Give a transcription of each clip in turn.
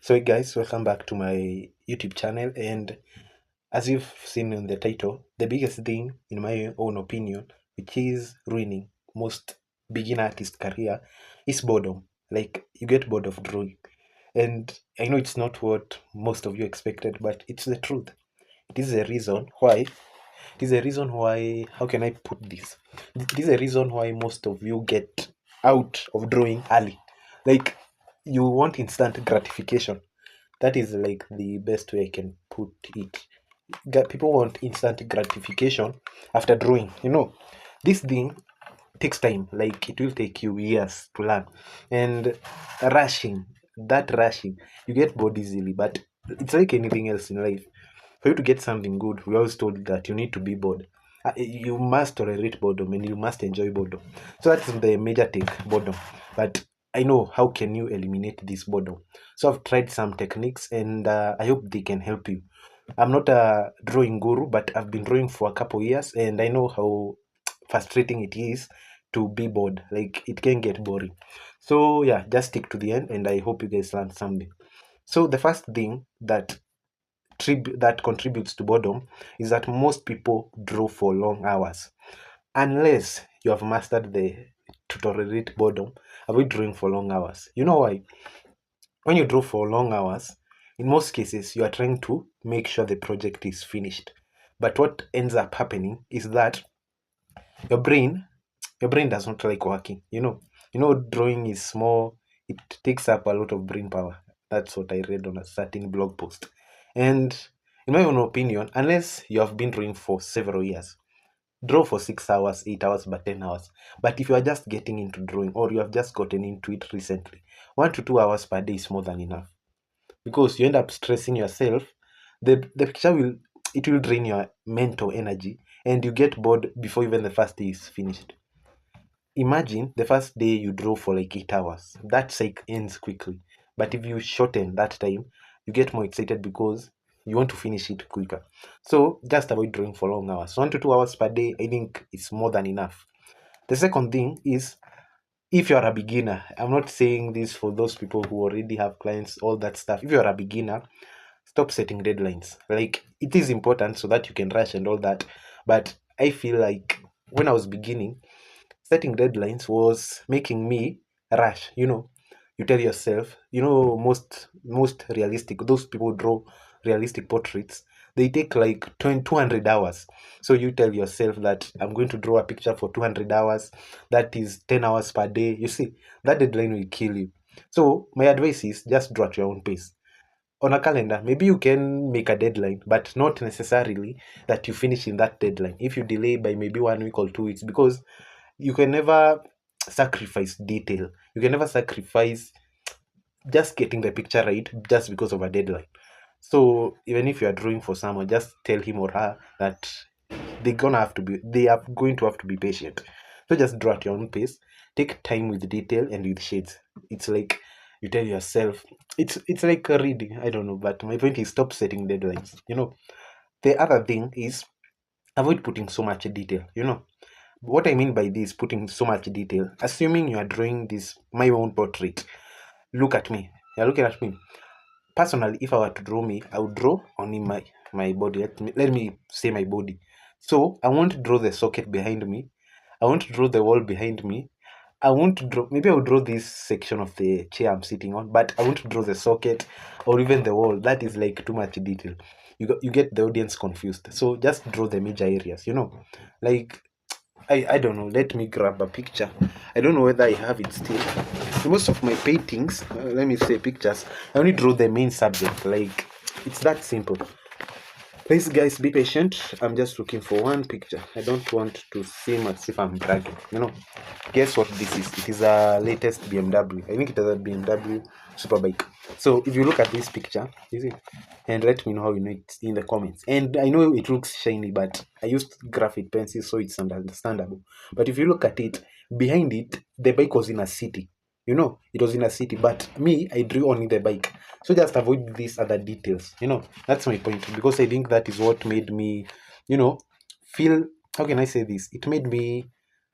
So, hey guys, welcome back to my YouTube channel. And as you've seen in the title, the biggest thing, in my own opinion, which is ruining most beginner artist career, is boredom. Like, you get bored of drawing. And I know it's not what most of you expected, but it's the truth. It is a reason why. It is a reason why. How can I put this? It is a reason why most of you get out of drawing early. Like, you want instant gratification. That is like the best way I can put it. People want instant gratification after drawing. This thing takes time. Like, it will take you years to learn. And rushing, rushing, you get bored easily. But it's like anything else in life. For you to get something good, we always told that you need to be bored. You must tolerate boredom and you must enjoy boredom. So that's the major take, boredom. But I know how can you eliminate this boredom. So I've tried some techniques and I hope they can help you. I'm not a drawing guru, but I've been drawing for a couple years and I know how frustrating it is to be bored. Like, it can get boring. So yeah, just stick to the end and I hope you guys learned something. So the first thing that contributes to boredom is that most people draw for long hours. Unless you have mastered the to tolerate boredom, avoid drawing for long hours. You know why? When you draw for long hours, in most cases, you are trying to make sure the project is finished. But what ends up happening is that your brain, your brain does not like working. Drawing is small. It takes up a lot of brain power. That's what I read on a certain blog post. And in my own opinion, unless you have been drawing for several years, draw for 6 hours, 8 hours, but 10 hours. But if you are just getting into drawing or you have just gotten into it recently, 1 to 2 hours per day is more than enough because you end up stressing yourself. The picture will drain your mental energy and you get bored before even the first day is finished. Imagine the first day you draw for like 8 hours. That cycle ends quickly. But if you shorten that time, you get more excited because you want to finish it quicker. So just avoid drawing for long hours. 1 to 2 hours per day, I think, is more than enough. The second thing is, if you're a beginner, I'm not saying this for those people who already have clients, all that stuff. If you're a beginner, stop setting deadlines. Like, it is important so that you can rush and all that. But I feel like when I was beginning, setting deadlines was making me rush. You tell yourself, most realistic, those people who draw realistic portraits, they take like 200 hours. So you tell yourself that I'm going to draw a picture for 200 hours. That is 10 hours per day. You see, that deadline will kill you. So my advice is just draw at your own pace. On a calendar, maybe you can make a deadline, but not necessarily that you finish in that deadline. If you delay by maybe 1 week or 2 weeks, because you can never sacrifice detail. You can never sacrifice just getting the picture right just because of a deadline. So even if you are drawing for someone, just tell him or her that they are going to have to be patient. So just draw at your own pace. Take time with detail and with shades. It's like you tell yourself, it's like a reading. I don't know, but my point is stop setting deadlines. The other thing is avoid putting so much detail. What I mean by this, putting so much detail, assuming you are drawing this, my own portrait, look at me. You're looking at me. Personally, if I were to draw me, I would draw only my body. Let me say my body. So I won't draw the socket behind me. I won't draw the wall behind me. I won't draw, maybe I will draw this section of the chair I'm sitting on, but I won't draw the socket or even the wall. That is like too much detail. You get the audience confused. So just draw the major areas, like I don't know. Let me grab a picture. I don't know whether I have it still. Most of my paintings, let me say pictures, I only draw the main subject. Like, it's that simple. Please, guys, be patient. I'm just looking for one picture. I don't want to seem as if I'm bragging. Guess what this is? It is a latest BMW. I think it is a BMW Superbike. So if you look at this picture, you see, and let me know how you know it in the comments. And I know it looks shiny, but I used graphic pencil, so it's understandable. But if you look at it, behind it, the bike was in a city. It was in a city, but me, I drew only the bike. So just avoid these other details. That's my point, because I think that is what made me, feel, how can I say this? It made me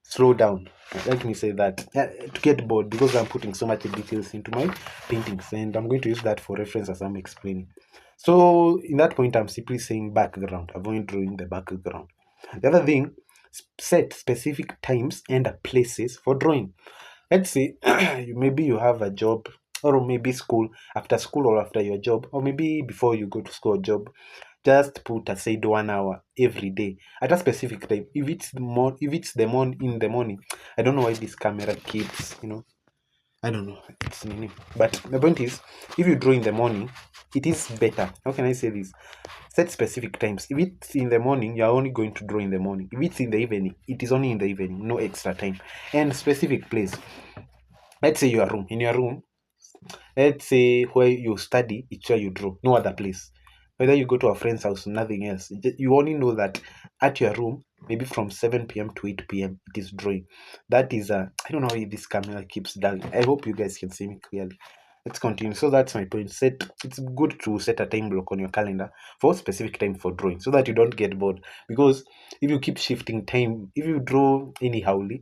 slow down. Let me say that, to get bored, because I'm putting so much details into my paintings, and I'm going to use that for reference as I'm explaining. So in that point, I'm simply saying background. Avoid drawing the background. The other thing, set specific times and places for drawing. Let's say maybe you have a job, or maybe school, after school or after your job, or maybe before you go to school or job. Just put aside 1 hour every day at a specific time. If it's in the morning, I don't know why this camera keeps, I don't know. It's meaning. But the point is, if you draw in the morning, it is better. How can I say this? Set specific times. If it's in the morning, you are only going to draw in the morning. If it's in the evening, it is only in the evening, no extra time. And specific place. Let's say your room. In your room, let's say where you study, it's where you draw, no other place. Whether you go to a friend's house, nothing else. You only know that at your room, maybe from 7 p.m. to 8 p.m., it is drawing. That is, I don't know why this camera keeps dull. I hope you guys can see me clearly. Let's continue. So that's my point. It's good to set a time block on your calendar for a specific time for drawing so that you don't get bored. Because if you keep shifting time, if you draw anyhowly,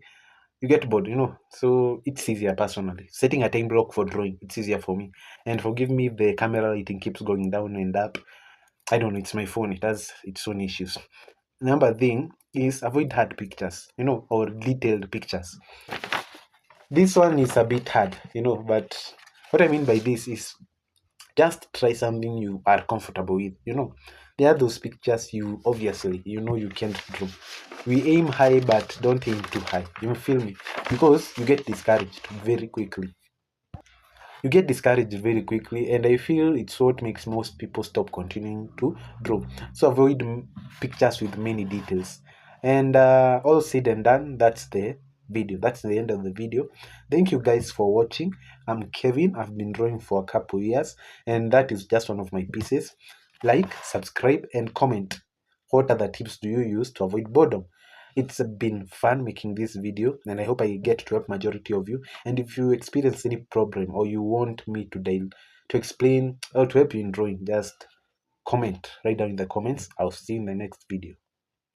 you get bored, so it's easier. Personally, setting a time block for drawing, it's easier for me. And forgive me if the camera rating keeps going down and up. I don't know, it's my phone, it has its own issues. Number thing is avoid hard pictures, or detailed pictures. This one is a bit hard, but what I mean by this is just try something you are comfortable with. There are those pictures you obviously you can't draw. We aim high, but don't aim too high. You feel me? Because you get discouraged very quickly. And I feel it's what makes most people stop continuing to draw. So avoid pictures with many details. And all said and done, that's the video. That's the end of the video. Thank you guys for watching. I'm Kevin. I've been drawing for a couple years, and that is just one of my pieces. Like, subscribe, and comment. What other tips do you use to avoid boredom? It's been fun making this video, and I hope I get to help majority of you. And if you experience any problem, or you want me to explain or to help you in drawing, just comment right down in the comments. I'll see you in the next video.